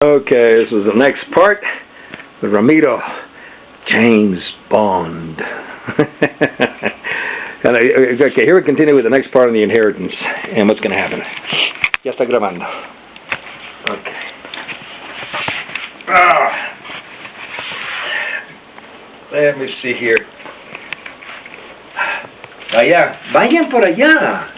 Okay, this is the next part with Ramiro, James Bond. Okay, here we continue with the next part on the inheritance and what's going to happen. Ya está grabando. Okay. Let me see here. Vayan por allá.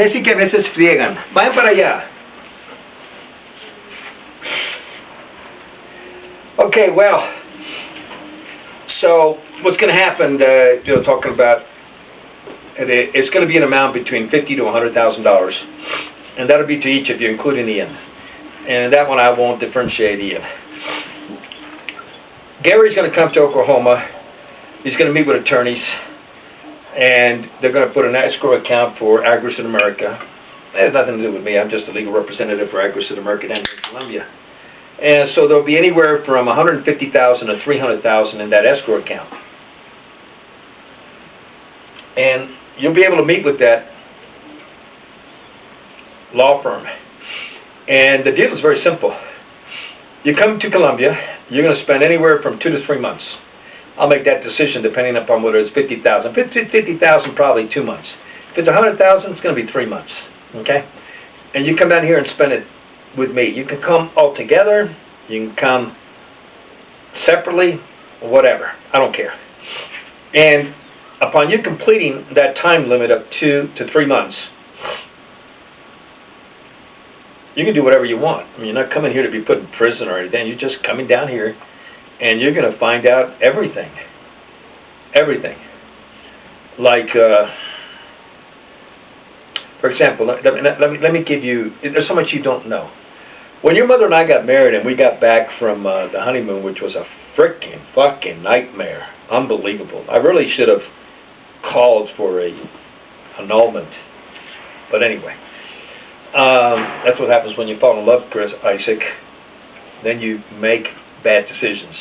Sí que a veces friegan. Vayan para allá. Okay, well, so what's going to happen? Talking about it's going to be an amount between $50,000 to $100,000, and that'll be to each of you, including Ian. And that one I won't differentiate Ian. Gary's going to come to Oklahoma. He's going to meet with attorneys. And they're going to put an escrow account for Agris in America. It has nothing to do with me. I'm just a legal representative for Agris in America down here in Columbia. And so there'll be anywhere from $150,000 to $300,000 in that escrow account. And you'll be able to meet with that law firm. And the deal is very simple. You come to Columbia, you're going to spend anywhere from 2 to 3 months. I'll make that decision depending upon whether it's $50,000. If it's $50,000, probably 2 months. If it's $100,000, it's going to be 3 months. Okay? And you come down here and spend it with me. You can come all together. You can come separately, whatever. I don't care. And upon you completing that time limit of 2 to 3 months, you can do whatever you want. I mean, you're not coming here to be put in prison or anything. You're just coming down here. And you're going to find out everything. Everything. Like, for example, let me give you, there's so much you don't know. When your mother and I got married and we got back from the honeymoon, which was a freaking fucking nightmare. Unbelievable. I really should have called for a annulment. But anyway, that's what happens when you fall in love, Isaac. Then you make bad decisions.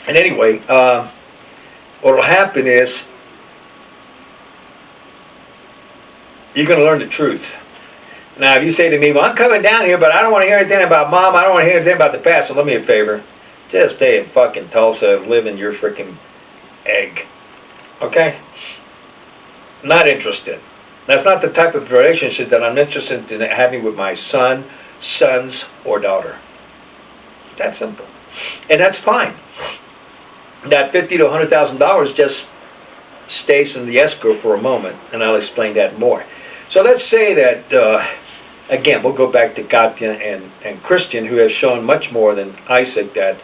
And anyway, what will happen is you're going to learn the truth. Now, if you say to me, well, I'm coming down here, but I don't want to hear anything about Mom, I don't want to hear anything about the past, so let me a favor. Just stay in fucking Tulsa and live in your freaking egg. Okay? Not interested. That's not the type of relationship that I'm interested in having with my son, sons, or daughter. That simple. And that's fine. That $50,000 to $100,000 just stays in the escrow for a moment, and I'll explain that more. So let's say that, again, we'll go back to Katya and Kristtian, who have shown much more than Isaak, that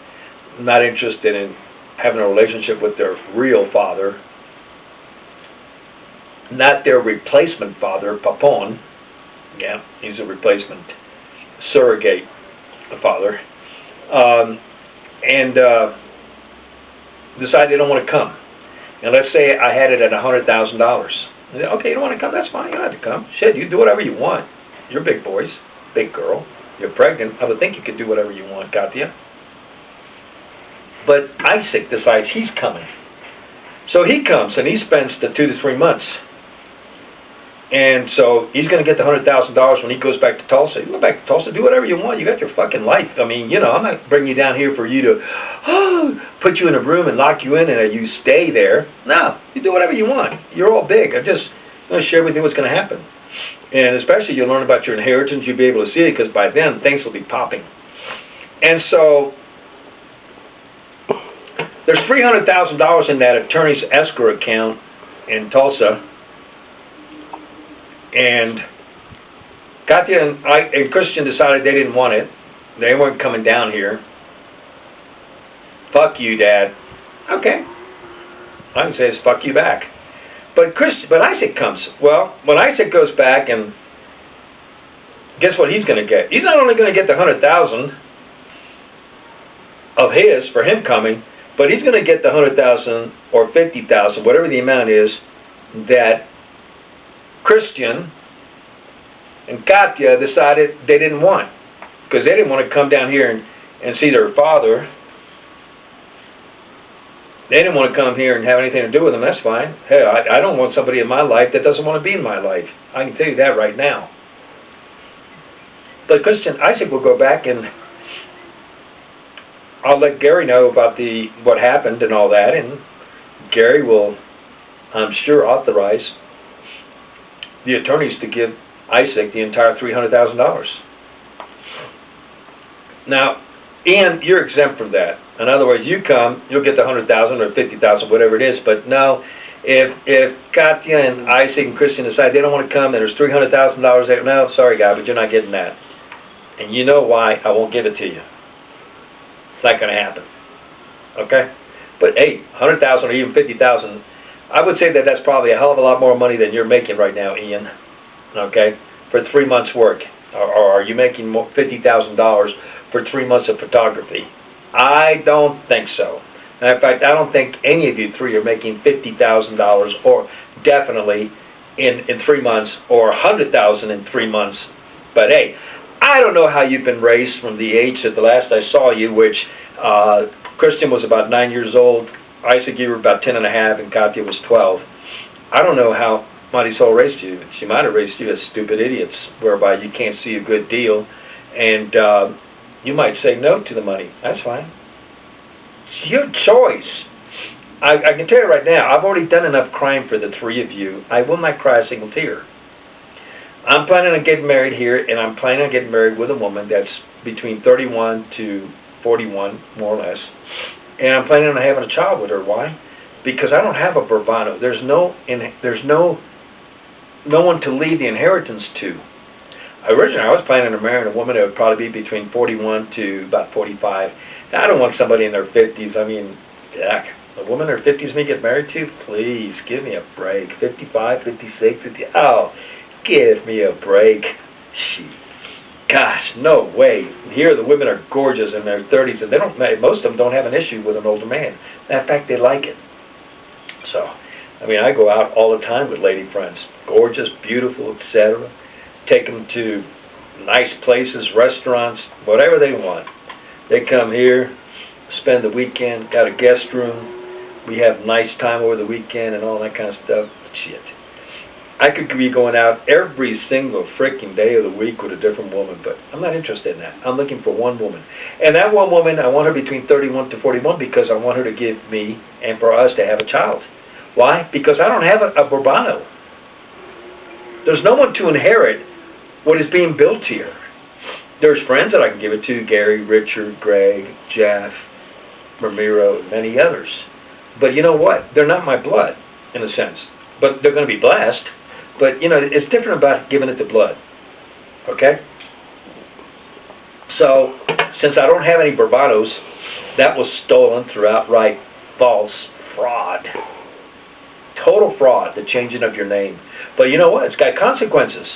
not interested in having a relationship with their real father, not their replacement father, Papon. Yeah, he's a replacement surrogate father. And decide they don't want to come. And let's say I had it at $100,000. Okay, you don't want to come? That's fine. You don't have to come. Shit, you do whatever you want. You're big boys, big girl. You're pregnant. I would think you could do whatever you want, Katya. But Isaak decides he's coming. So he comes and he spends the 2 to 3 months. And so he's going to get the $100,000 when he goes back to Tulsa. You go back to Tulsa, do whatever you want. You got your fucking life. I mean, you know, I'm not bringing you down here for you to put you in a room and lock you in and you stay there. No, you do whatever you want. You're all big. I'm just going to share with you what's going to happen. And especially you'll learn about your inheritance. You'll be able to see it because by then things will be popping. And so there's $300,000 in that attorney's escrow account in Tulsa. And Katya and Kristtian decided they didn't want it. They weren't coming down here. Fuck you, Dad. Okay. I can say it's fuck you back. But Isaak comes. Well, when Isaak goes back, and guess what he's going to get? He's not only going to get the $100,000 of his for him coming, but he's going to get the $100,000 or $50,000, whatever the amount is, that Kristtian and Katya decided they didn't want, because they didn't want to come down here and see their father They didn't want to come here and have anything to do with them. That's fine. Hell, I don't want somebody in my life that doesn't want to be in my life. I can tell you that right now. But Kristtian, Isaak will go back, and I'll let Gary know about what happened and all that, and Gary will, I'm sure, authorize the attorneys to give Isaak the entire $300,000. Now, Ian, you're exempt from that. In other words, you come, you'll get the $100,000 or $50,000, whatever it is. But no, if Katya and Isaak and Kristtian decide they don't want to come, and there's $300,000 there, no, sorry, guy, but you're not getting that. And you know why? I won't give it to you. It's not going to happen. Okay? But hey, $100,000 or even $50,000, I would say that that's probably a hell of a lot more money than you're making right now, Ian. Okay? For 3 months' work. Or are you making $50,000 for 3 months of photography? I don't think so. In fact, I don't think any of you three are making $50,000 or definitely in 3 months or $100,000 in 3 months. But hey, I don't know how you've been raised from the age that the last I saw you, which Kristtian was about 9 years old, Isaak, you were about 10 and a half, and Katya was 12. I don't know how Mighty Soul raised you. She might have raised you as stupid idiots, whereby you can't see a good deal, and you might say no to the money. That's fine. It's your choice. I can tell you right now, I've already done enough crime for the three of you. I will not cry a single tear. I'm planning on getting married here, and I'm planning on getting married with a woman that's between 31 to 41, more or less. And I'm planning on having a child with her. Why? Because I don't have a bravado. There's no one to leave the inheritance to. Originally, I was planning on marrying a woman that would probably be between 41 to about 45. Now, I don't want somebody in their 50s. I mean, heck, a woman in her 50s me get married to? Please, give me a break. 55, 56, 50. Oh, give me a break. Shit. Gosh, no way. Here, the women are gorgeous in their 30s, and most of them don't have an issue with an older man. In fact, they like it. So, I mean, I go out all the time with lady friends. Gorgeous, beautiful, etc. Take them to nice places, restaurants, whatever they want. They come here, spend the weekend, got a guest room. We have nice time over the weekend and all that kind of stuff. Shit. I could be going out every single freaking day of the week with a different woman, but I'm not interested in that. I'm looking for one woman. And that one woman, I want her between 31 to 41 because I want her to give me and for us to have a child. Why? Because I don't have a bravado. There's no one to inherit what is being built here. There's friends that I can give it to, Gary, Richard, Greg, Jeff, Ramiro, and many others. But you know what? They're not my blood, in a sense. But they're going to be blessed. But, you know, it's different about giving it to blood. Okay? So, since I don't have any bravados, that was stolen through outright false fraud. Total fraud, the changing of your name. But you know what? It's got consequences.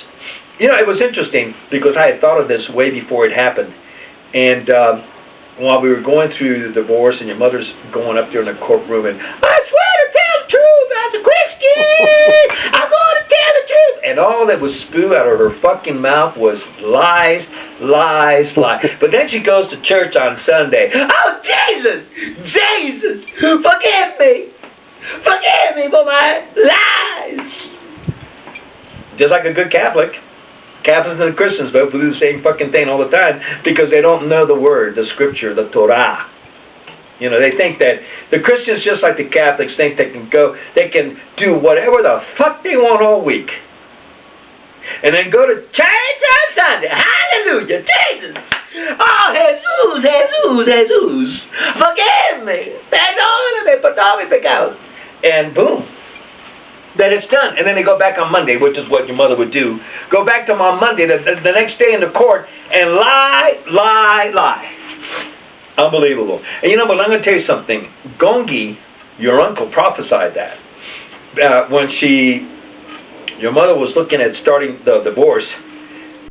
You know, it was interesting because I had thought of this way before it happened. And while we were going through the divorce and your mother's going up there in the courtroom and, I swear to tell the truth, I'm a Christian! I'm going to tell the truth! And all that was spewed out of her fucking mouth was lies, lies, lies. But then she goes to church on Sunday. Oh, Jesus! Jesus! Forgive me! Forgive me for my lies! Just like a good Catholic. Catholics and Christians both do the same fucking thing all the time because they don't know the word, the scripture, the Torah. You know, they think that the Christians, just like the Catholics, think they can do whatever the fuck they want all week. And then go to church on Sunday. Hallelujah, Jesus. Oh, Jesus, Jesus, Jesus. Forgive me. Perdóname por todo mi pecado. And boom. Then it's done. And then they go back on Monday, which is what your mother would do. Go back to them on Monday, the next day in the court, and lie, lie, lie. Unbelievable. And you know, but I'm going to tell you something. Gongi, your uncle, prophesied that. When your mother was looking at starting the divorce,